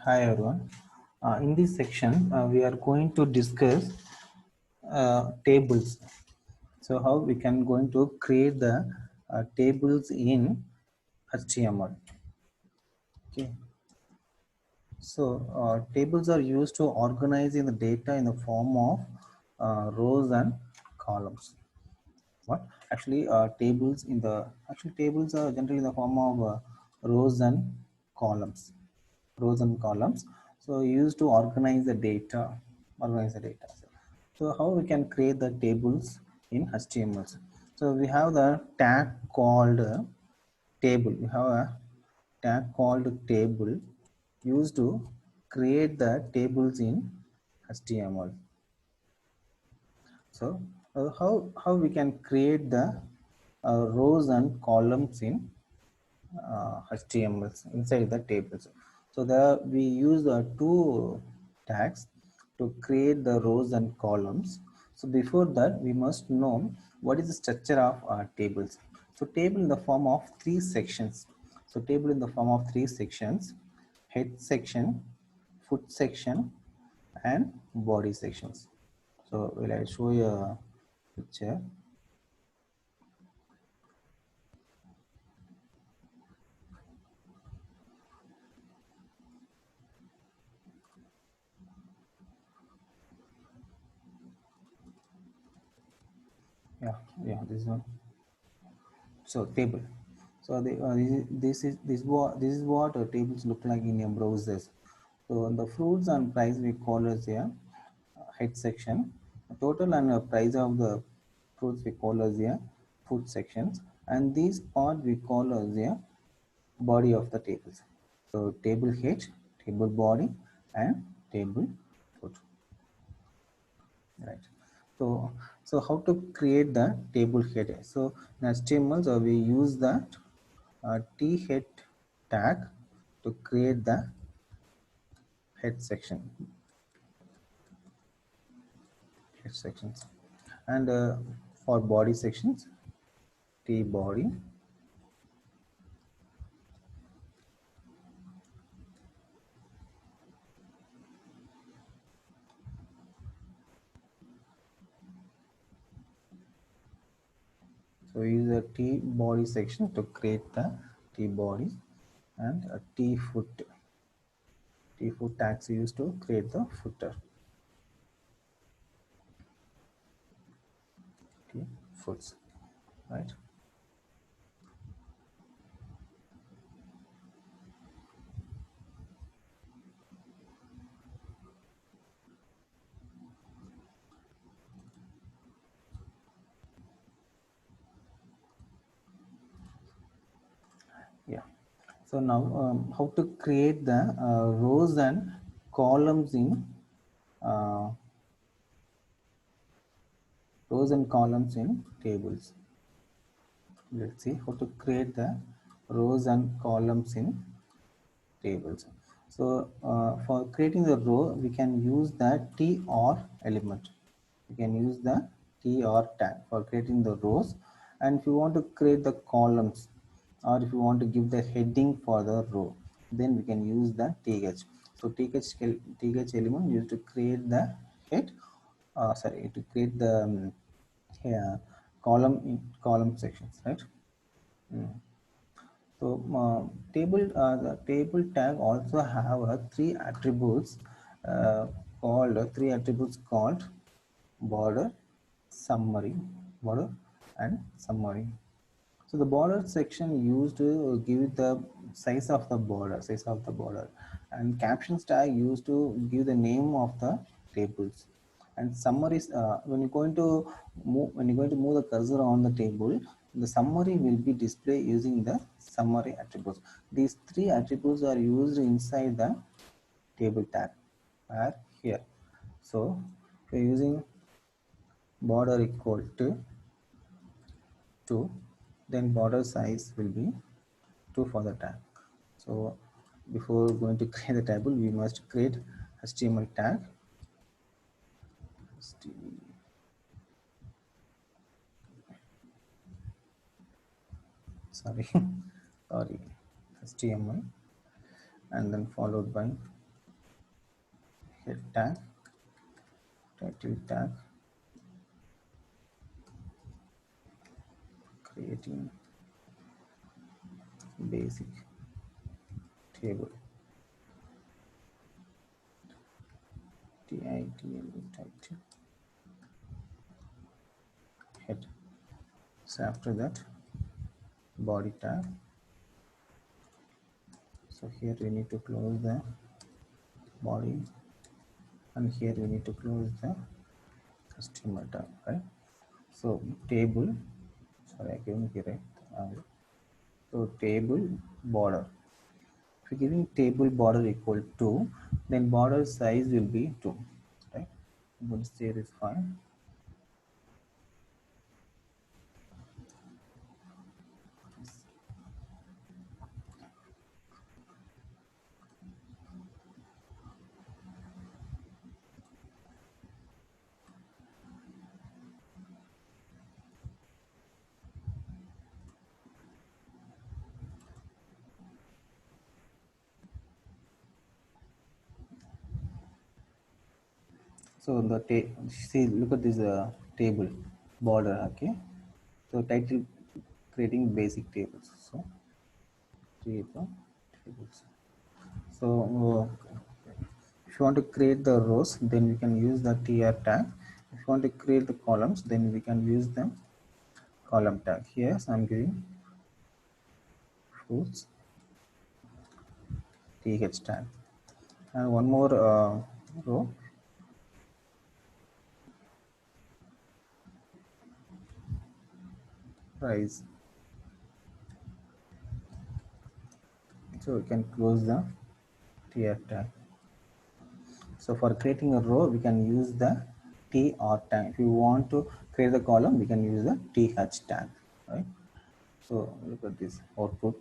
Hi everyone. In this section, we are going to discuss tables. So how we can going to create the tables in HTML. Okay. So tables are used to organizing the data in the form of rows and columns. What actually tables are generally in the form of rows and columns. So used to organize the data. So how we can create the tables in HTML? So we have the tag called table. We have a tag called table used to create the tables in HTML. So how we can create the rows and columns in HTML inside the tables. So there we use two tags to create the rows and columns. So before that, we must know what is the structure of tables. So table in the form of three sections. So table in the form of three sections: head section, foot section, and body sections. So will I show you a picture? Yeah, this one. So table. So this is what tables look like in your browsers. So the fruits and price we call as a head section. Total and price of the fruits we call as a food sections, and this part we call as a body of the tables. So table head, table body, and table foot. Right. So how to create the table head? So in HTML, so we use that t head tag to create the head sections, and for body sections, t body. So we use a t body section to create the t body, and a t foot tags used to create the footer. T foots, right? Yeah. So now how to create the rows and columns in uh, tables. Let's see how to create the rows and columns in tables. So for creating the row, we can use the tr element. We can use the tr tag for creating the rows, and if you want to create the columns, or if you want to give the heading for the row, then we can use the th. So th element used to create the head, sorry, to create the yeah, column sections, right? Mm. So the table tag also have three attributes called border, summary, border and summary. So the border section used to give the size of the border, and captions tag used to give the name of the tables. And summaries, when you're going to move the cursor on the table, the summary will be displayed using the summary attributes. These three attributes are used inside the table tag are here. So if you're using border equal to 2, then border size will be 2 for the tag. So before going to create the table, we must create HTML tag. Sorry, sorry, HTML, and then followed by head tag, title tag, creating basic table, title, title, head. So after that, body tag. So here we need to close the body, and here we need to close the customer tag, right? So table, sorry, I given here, right? So table border. If you're giving table border equal to, then border size will be 2, right? Once there is fine. So the see, look at this table border, okay? So title, creating basic tables. So create the tables. So if you want to create the rows, then we can use the tr tag. If you want to create the columns, then we can use the column tag. Here, so I'm giving fruits th tag, and one more row, price. So we can close the tr tag. So for creating a row, we can use the tr tag. If you want to create the column, we can use the th tag, right? So look at this output.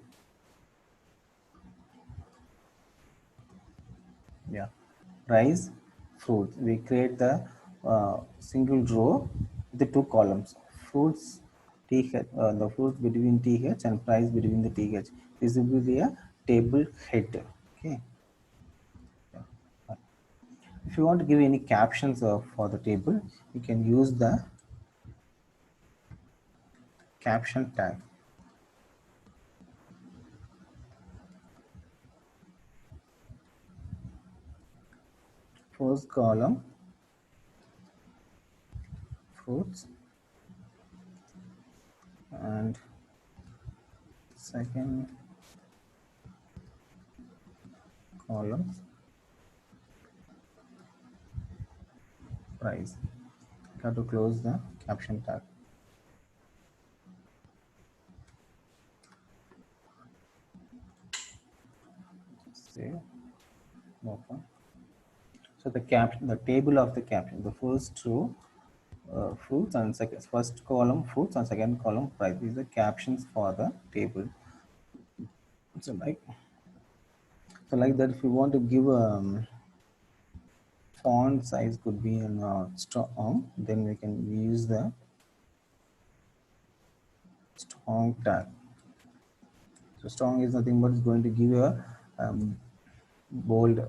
Yeah, price, fruits. We create the single row with the two columns. Fruits, th, the fruits between th and price between the th. This will be a table head. Okay. Yeah. If you want to give any captions for the table, you can use the caption tag. First column, fruits, and second column, price. You have to close the caption tag. Save, open. So the table of the caption, the first row fruits and second, first column fruits and second column price. These are the captions for the table. So like that, if you want to give font size could be in strong, then we can use the strong tag. So strong is nothing but it's going to give a bold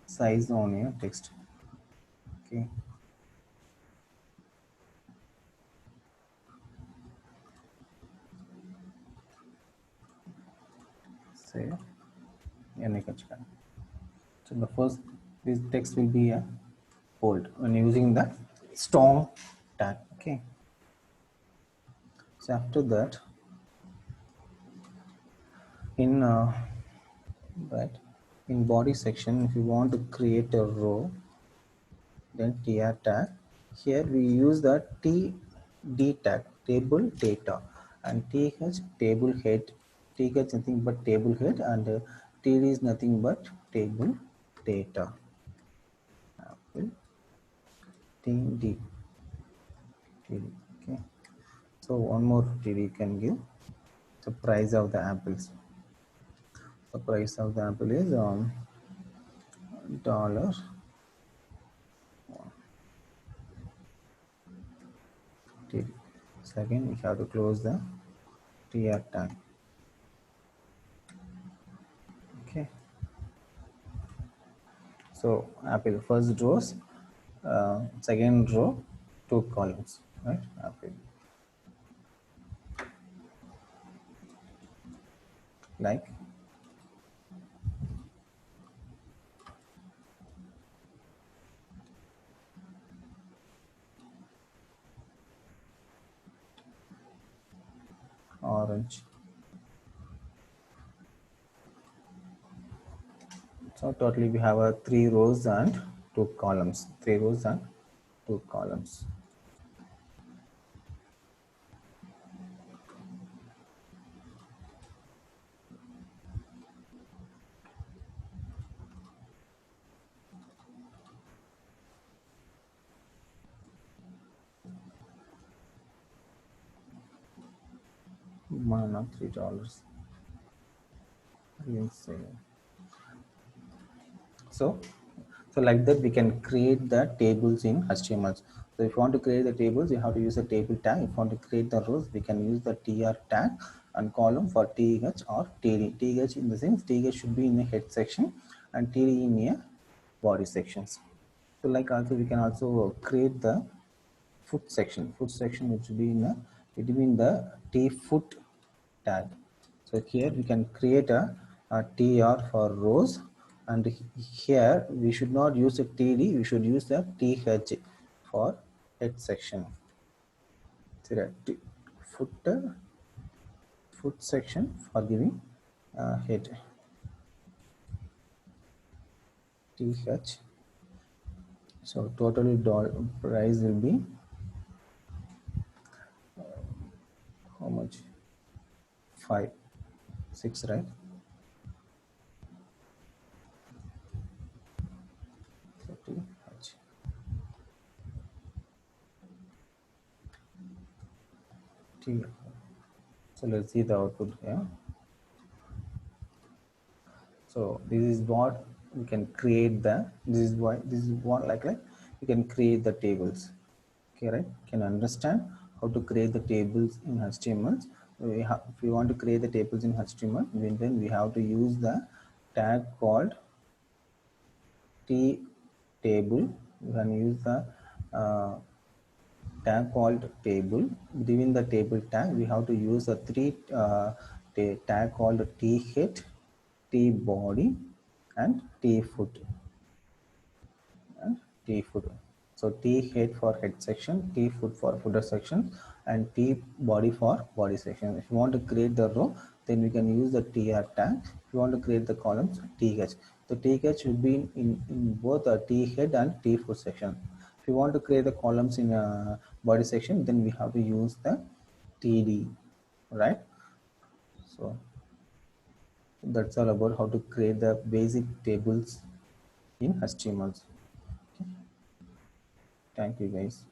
size on your text. Okay. Save. So the first, this text will be a bold when using the strong tag. Okay. So after that, in right, in body section, if you want to create a row, then tr tag. Here we use the td tag, table data, and th table head. Th nothing but table head, and td is nothing but table data. Apple td. Okay. So one more td can give the price of the apples. The price of the apple is dollar. So again, we have to close the tr tag. Okay. So apple first rows, second row, two columns, right? Apple, like orange. So totally we have a 3 rows and 2 columns. 3 rows and 2 columns. $3. Insane. So, so like that we can create the tables in HTML. So if you want to create the tables, you have to use a table tag. If you want to create the rows, we can use the tr tag and column for th or td. Th in the sense th should be in the head section and td in a body sections. So like also we can also create the foot section. Foot section which will be in the between the t foot tag. So here we can create a tr for rows, and here we should not use a td, we should use the th for head section. So that footer foot section for giving head th. So total price will be how much? 5 6, right? 30 T. So let's see the output here. So this is what we can create the, this is what like we can create the tables. Okay, right? Can understand how to create the tables in HTML. If we want to create the tables in HTML, then we have to use the tag called t table. We can use the uh, tag called table. Within the table tag, we have to use a tag called t head, t body, and t foot and t foot. So t head for head section, t foot for footer section, and t body for body section. If you want to create the row, then we can use the tr tag. If you want to create the columns, th. So th should be in both the t head and t foot section. If you want to create the columns in a body section, then we have to use the td, right? So that's all about how to create the basic tables in HTML. Thank you guys.